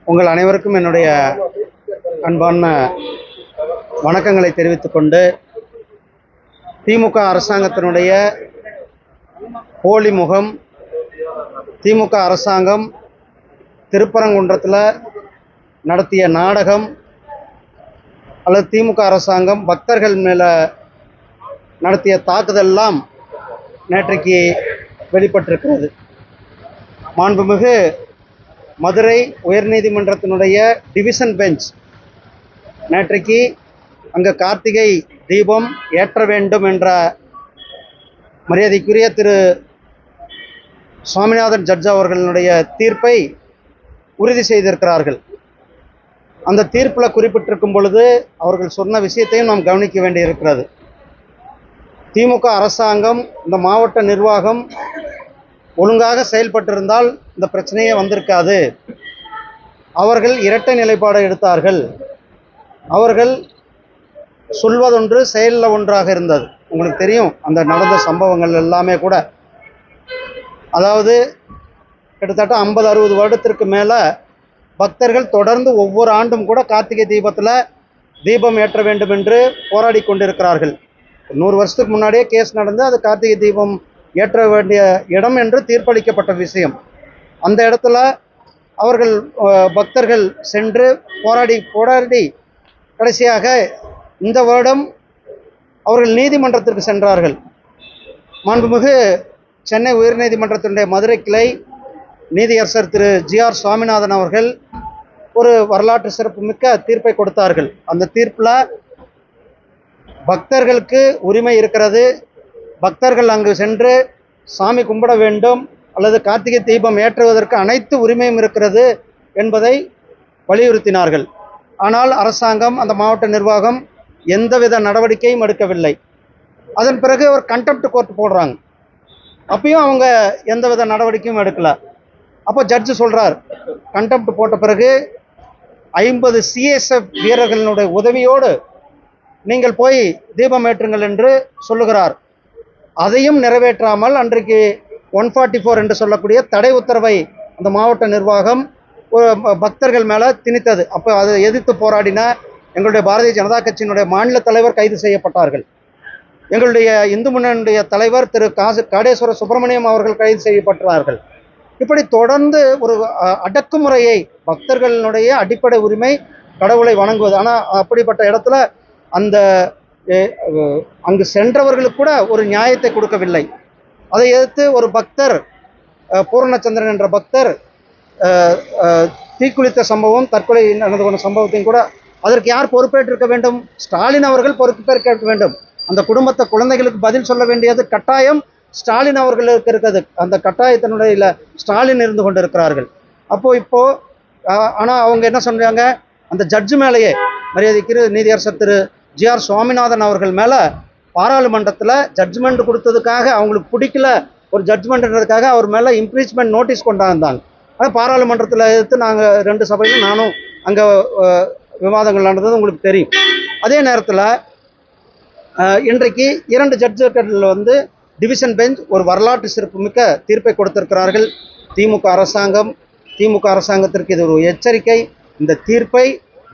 உங்கள் அனைவருக்கும் என்னுடைய அன்பான வணக்கங்களை தெரிவித்துக் கொண்டு, திமுக அரசாங்கத்தினுடைய போலி முகம், திமுக அரசாங்கம் திருப்பரங்குன்றத்தில் நடத்திய நாடகம் அல்லது திமுக அரசாங்கம் பக்தர்கள் மேலே நடத்திய தாக்குதல்லாம் நேற்றைக்கு வெளிப்பட்டிருக்கிறது. மாண்புமிகு மதுரை உயர்நீதிமன்றத்தினுடைய டிவிஷன் பெஞ்ச் நேற்றைக்கு அங்கே கார்த்திகை தீபம் ஏற்ற வேண்டும் என்ற மரியாதைக்குரிய திரு சுவாமிநாதன் ஜட்ஜ் அவர்களுடைய தீர்ப்பை உறுதி செய்திருக்கிறார்கள். அந்த தீர்ப்பில் குறிப்பிட்டிருக்கும் பொழுது அவர்கள் சொன்ன விஷயத்தையும் நாம் கவனிக்க வேண்டியிருக்கிறது. திமுக அரசாங்கம், இந்த மாவட்ட நிர்வாகம் ஒழுங்காக செயல்பட்டிருந்தால் இந்த பிரச்சனையே வந்திருக்காது. அவர்கள் இரட்டை நிலைப்பாடு எடுத்தார்கள். அவர்கள் சொல்வதொன்று செயலில் ஒன்றாக இருந்தது. உங்களுக்கு தெரியும் அந்த நடந்த சம்பவங்கள் எல்லாமே கூட. அதாவது கிட்டத்தட்ட 50-60 வருடத்திற்கு மேலே பக்தர்கள் தொடர்ந்து ஒவ்வொரு ஆண்டும் கூட கார்த்திகை தீபத்தில் தீபம் ஏற்ற வேண்டும் என்று போராடி கொண்டிருக்கிறார்கள். 100 வருஷத்துக்கு முன்னாடியே கேஸ் நடந்து அது கார்த்திகை தீபம் ஏற்ற வேண்டிய இடம் என்று தீர்ப்பளிக்கப்பட்ட விஷயம். அந்த இடத்துல அவர்கள் பக்தர்கள் சென்று போராடி கடைசியாக இந்த வருடம் அவர்கள் நீதிமன்றத்திற்கு சென்றார்கள். மாண்புமிகு சென்னை உயர்நீதிமன்றத்தினுடைய மதுரை கிளை நீதியரசர் திரு GR சுவாமிநாதன் அவர்கள் ஒரு வரலாற்று சிறப்புமிக்க தீர்ப்பை கொடுத்தார்கள். அந்த தீர்ப்பில் பக்தர்களுக்கு உரிமை இருக்கிறது, பக்தர்கள் அங்கு சென்று சாமி கும்பிட வேண்டும் அல்லது கார்த்திகை தீபம் ஏற்றுவதற்கு அனைத்து உரிமையும் இருக்கிறது என்பதை வலியுறுத்தினார்கள். ஆனால் அரசாங்கம், அந்த மாவட்ட நிர்வாகம் எந்தவித நடவடிக்கையும் எடுக்கவில்லை. அதன் பிறகு ஒரு கண்டெம்ப்ட் கோர்ட் போடுறாங்க. அப்பயும் அவங்க எந்தவித நடவடிக்கையும் எடுக்கல. அப்போ ஜட்ஜு சொல்கிறார், கண்டெம்ப்ட் போட்ட பிறகு 50 CSF வீரர்களுடைய உதவியோடு நீங்கள் போய் தீபம் ஏற்றுங்கள் என்று சொல்லுகிறார். அதையும் நிறைவேற்றாமல் அன்றைக்கு 144 என்று சொல்லக்கூடிய தடை உத்தரவை அந்த மாவட்ட நிர்வாகம் பக்தர்கள் மேலே திணித்தது. அப்போ அதை எதிர்த்து போராடின எங்களுடைய பாரதிய ஜனதா கட்சியினுடைய மாநில தலைவர் கைது செய்யப்பட்டார்கள். எங்களுடைய இந்து முன்னணியுடைய தலைவர் திரு காடேஸ்வர சுப்பிரமணியம் அவர்கள் கைது செய்யப்பட்டார்கள். இப்படி தொடர்ந்து ஒரு அடக்குமுறையை, பக்தர்களுடைய அடிப்படை உரிமை கடவுளை வணங்குவது. ஆனால் அப்படிப்பட்ட இடத்துல அந்த அங்கு சென்றவர்களுக்கு கூட ஒரு நியாயத்தை கொடுக்கவில்லை. அதை எதிர்த்து ஒரு பக்தர், பூரணச்சந்திரன் என்ற பக்தர் தீக்குளித்த சம்பவம், தற்கொலை நடந்து கொண்ட சம்பவத்தையும் கூட அதற்கு யார் பொறுப்பேற்றிருக்க வேண்டும்? ஸ்டாலின் அவர்கள் பொறுப்பேற்க வேண்டும். அந்த குடும்பத்தை, குழந்தைகளுக்கு பதில் சொல்ல வேண்டியது கட்டாயம் ஸ்டாலின் அவர்களுக்கு இருக்கிறது. அந்த கட்டாயத்தினுடைய ஸ்டாலின் இருந்து கொண்டு இருக்கிறார்கள். ஆனால் அவங்க என்ன சொல்றாங்க, அந்த ஜட்ஜு மேலேயே, மரியாதைக்குரிய நீதியரசர் திரு GR சுவாமிநாதன் அவர்கள் மேலே பாராளுமன்றத்தில் ஜட்ஜ்மெண்ட் கொடுத்ததுக்காக, அவங்களுக்கு பிடிக்கல ஒரு ஜட்ஜ்மெண்ட்ன்றதுக்காக அவர் மேலே இம்ப்ரீச்மெண்ட் நோட்டீஸ் கொண்டாந்தாங்க. ஆனால் பாராளுமன்றத்தில் எதிர்த்து நாங்கள் 2 சபையிலும் நானும் அங்கே விவாதங்கள் நடந்தது உங்களுக்கு தெரியும். அதே நேரத்தில் இன்றைக்கு 2 ஜட்ஜுகள் டிவிஷன் பெஞ்ச் ஒரு வரலாற்று சிறப்புமிக்க தீர்ப்பை கொடுத்திருக்கிறார்கள். திமுக அரசாங்கத்திற்கு இது ஒரு எச்சரிக்கை. இந்த தீர்ப்பை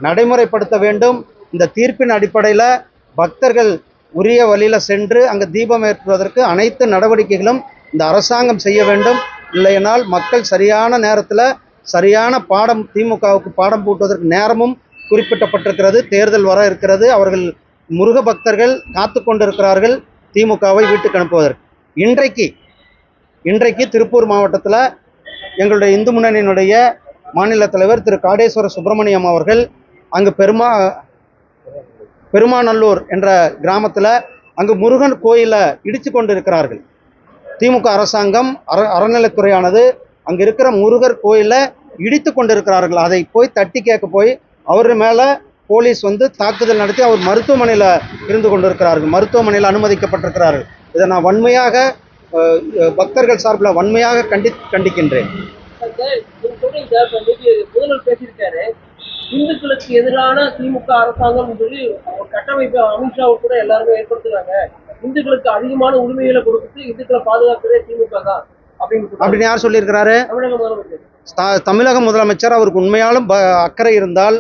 நடைமுறைப்படுத்த வேண்டும். இந்த தீர்ப்பின் அடிப்படையில் பக்தர்கள் உரிய வழியில் சென்று அங்கே தீபம் ஏற்றுவதற்கு அனைத்து நடவடிக்கைகளும் இந்த அரசாங்கம் செய்ய வேண்டும். இல்லையென்றால் மக்கள் சரியான நேரத்தில் சரியான திமுகவுக்கு பாடம் பூட்டுவதற்கு நேரமும் குறிப்பிட்டப்பட்டிருக்கிறது. தேர்தல் வர இருக்கிறது. அவர்கள் முருக பக்தர்கள் காத்து கொண்டிருக்கிறார்கள் திமுகவை வீட்டுக்கு அனுப்புவதற்கு. இன்றைக்கு திருப்பூர் மாவட்டத்தில் எங்களுடைய இந்து முன்னணியினுடைய மாநில தலைவர் திரு காடேஸ்வர சுப்பிரமணியம் அவர்கள் அங்கு பெருமாநல்லூர் என்ற கிராமத்தில் அங்கு முருகன் கோயிலை இடித்து கொண்டு இருக்கிறார்கள். திமுக அரசாங்கம், அறநிலைத்துறையானது அங்கே இருக்கிற முருகர் கோயிலை இடித்து கொண்டிருக்கிறார்கள். அதை போய் தட்டி கேட்க போய் அவர் மேலே போலீஸ் தாக்குதல் நடத்தி அவர் மருத்துவமனையில் இருந்து கொண்டிருக்கிறார்கள், மருத்துவமனையில் அனுமதிக்கப்பட்டிருக்கிறார்கள். இதை நான் வன்மையாக பக்தர்கள் சார்பில் வன்மையாக கண்டிக்கின்றேன். இந்துக்களுக்கு எதிரான திமுக அரசாங்கம் சொல்லி ஒரு கட்டமைப்பை அமித்ஷா கூட எல்லாருமே ஏற்படுத்துறாங்க. இந்துக்களுக்கு அதிகமான உரிமைகளை கொடுத்து இந்துக்களை பாதுகாக்கிறதே திமுக தான் அப்படின்னு யார் சொல்லியிருக்கிறாரு? தமிழக முதலமைச்சர். தமிழக முதலமைச்சர் அவருக்கு உண்மையாலும் அக்கறை இருந்தால்,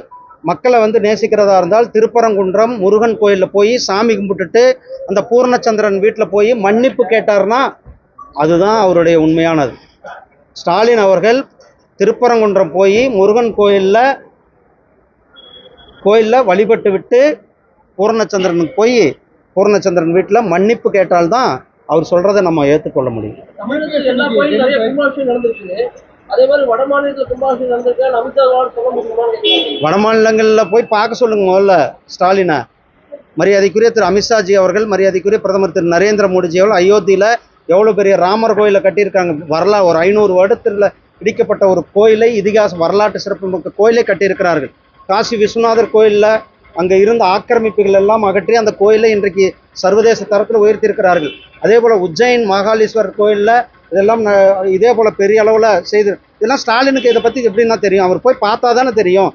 மக்களை வந்து நேசிக்கிறதா இருந்தால், திருப்பரங்குன்றம் முருகன் கோயிலில் போய் சாமி கும்பிட்டுட்டு அந்த பூர்ணச்சந்திரன் வீட்டில் போய் மன்னிப்பு கேட்டார்னா அதுதான் அவருடைய உண்மையானது. ஸ்டாலின் அவர்கள் திருப்பரங்குன்றம் போய் முருகன் கோயிலில் வழிபட்டு விட்டு பூர்ணச்சந்திரனுக்கு போய் பூர்ணச்சந்திரன் வீட்டில் மன்னிப்பு கேட்டால்தான் அவர் சொல்றதை நம்ம ஏற்றுக்கொள்ள முடியும். தமிழகத்தில் எல்லா கோயிலும் நிறைய கும்பாபிஷேகம் நடந்துருக்கு. அதே மாதிரி வட மாநிலத்தில் கும்பாபிஷேகம் நடந்திருக்கா, அமித்ஷாவால் சொல்ல முடியுமான்னு. வட மாநிலங்களில் போய் பார்க்க சொல்லுங்க முதல்ல ஸ்டாலினை. மரியாதைக்குரிய திரு அமித்ஷாஜி அவர்கள், மரியாதைக்குரிய பிரதமர் திரு நரேந்திர மோடிஜி அவர்கள் அயோத்தியில் எவ்வளோ பெரிய ராமர் கோயிலை கட்டியிருக்காங்க. ஒரு 500 வருடத்தில் இடிக்கப்பட்ட ஒரு கோயிலை, இதிகாச வரலாற்று சிறப்புமிக்க கோயிலை கட்டியிருக்கிறார்கள். காசி விஸ்வநாதர் கோயிலில் அங்கே இருந்த ஆக்கிரமிப்புகள் எல்லாம் அகற்றி அந்த கோயிலை இன்றைக்கு சர்வதேச தரத்தில் உயர்த்தியிருக்கிறார்கள். அதே போல் உஜ்ஜைன் மகாலீஸ்வரர் கோயிலில் இதெல்லாம் இதே போல் பெரிய அளவில் செய்து, இதெல்லாம் ஸ்டாலினுக்கு இதை பற்றி எப்படின்னா தெரியும், அவர் போய் பார்த்தா தானே தெரியும்.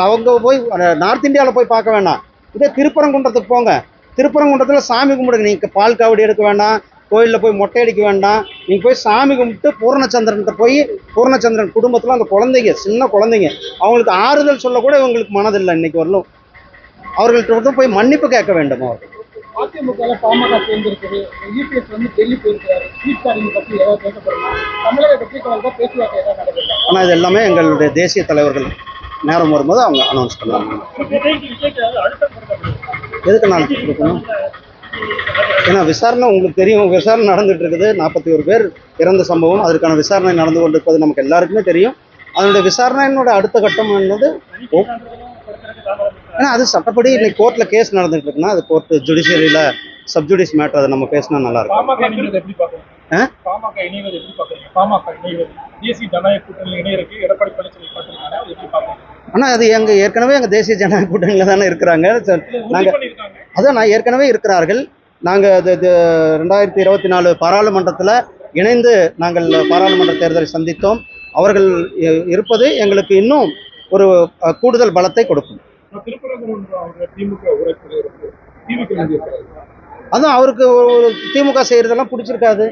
அவங்க போய் நார்த் இந்தியாவில் போய் பார்க்க வேண்டாம், இதே திருப்பரங்குன்றத்துக்கு போங்க. திருப்பரங்குன்றத்தில் சாமி கும்பிடுங்க. நீங்கள் பால் காவடி எடுக்க வேண்டாம், கோயிலில் போய் மொட்டை அடிக்க வேண்டாம். நீங்கள் போய் சாமி கும்பிட்டு பூர்ணச்சந்திரன்கிட்ட போய், பூர்ணச்சந்திரன் குடும்பத்தில் அந்த குழந்தைங்க, சின்ன குழந்தைங்க, அவங்களுக்கு ஆறுதல் சொல்லக்கூட இவங்களுக்கு மனதில்லை. இன்னைக்கு வரலும் அவர்கள்ட்ட போய் மன்னிப்பு கேட்க வேண்டும். அவர் அதிமுக பாமக சேர்ந்திருக்குது. யூபிஎஸ் வந்து டெல்லி போயிருக்காரு. சீட்காரிங்க பற்றி ஏதாவது பேசப்படலாம். தமிழக வெற்றிக்காக பேச்சுவார்த்தை ஏதாவது நடக்குது. ஆனால் இது எல்லாமே எங்களுடைய தேசிய தலைவர்கள் நேரம் வரும்போது அவங்க அனௌன்ஸ் பண்ணுவாங்க. எதுக்கு நான் கொடுக்கணும்? ஏன்னா விசாரணை உங்களுக்கு தெரியும், விசாரணை நடந்துட்டு இருக்குது. 41 பேர் இறந்த சம்பவம், அதற்கான விசாரணை நடந்து கொண்டிருப்பது நமக்கு எல்லாருக்குமே தெரியும். அதனுடைய விசாரணையினுடைய அடுத்த கட்டம் என்னது, ஏன்னா அது சட்டப்படி இன்னைக்கு கோர்ட்டில் கேஸ் நடந்துட்டு இருக்குன்னா அது கோர்ட் ஜுடிஷியரியில் சப்ஜுடிஸ் மேட்டர், அதை நம்ம பேசினா நல்லா இருக்கும். ஆனால் அது ஏற்கனவே எங்கள் தேசிய ஜனநாயக கூட்டணியில் தானே இருக்கிறாங்க. நாங்கள் அதான் நான் ஏற்கனவே இருக்கிறார்கள். நாங்கள் 2024 பாராளுமன்றத்தில் இணைந்து நாங்கள் பாராளுமன்ற தேர்தலை சந்தித்தோம். அவர்கள் இருப்பது எங்களுக்கு இன்னும் ஒரு கூடுதல் பலத்தை கொடுக்கும். அதுவும் அவருக்கு திமுக செய்கிறதெல்லாம் பிடிச்சிருக்காது.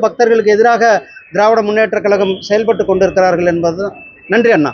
பக்தர்களுக்கு எதிராக திராவிட முன்னேற்ற கழகம் செயல்பட்டு கொண்டிருக்கிறார்கள் என்பது. நன்றி அண்ணா.